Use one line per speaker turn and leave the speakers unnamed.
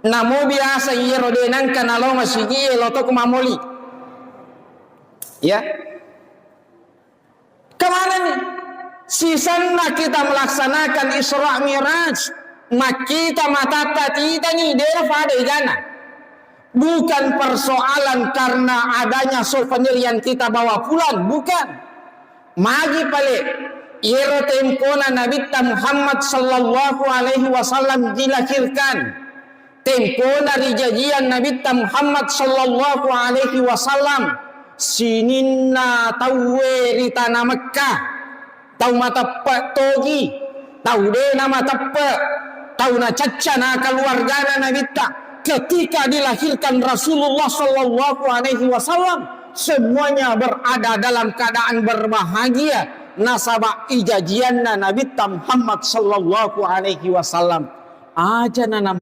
namo biasa iro denan kanalo masigi loto kumamoli. Ya. Kemana nih? Sisana kita melaksanakan Isra Miraj, makita matata kita nih deva de jana. Bukan persoalan karena adanya souvenir yang kita bawa pulang, bukan. Magi pale iro tempona Nabi Muhammad sallallahu alaihi wasallam dilahirkan. Tempona rijajian Nabi Muhammad sallallahu alaihi wasallam sininna tauwe di tanah Mekkah. Tau mata togi, tau de nama tepe, tau na cacana keluarga Nabi ketika dilahirkan Rasulullah sallallahu alaihi wasallam, semuanya berada dalam keadaan berbahagia. Nasabah ijajianna Nabi Muhammad sallallahu alaihi wasallam. Aja nanam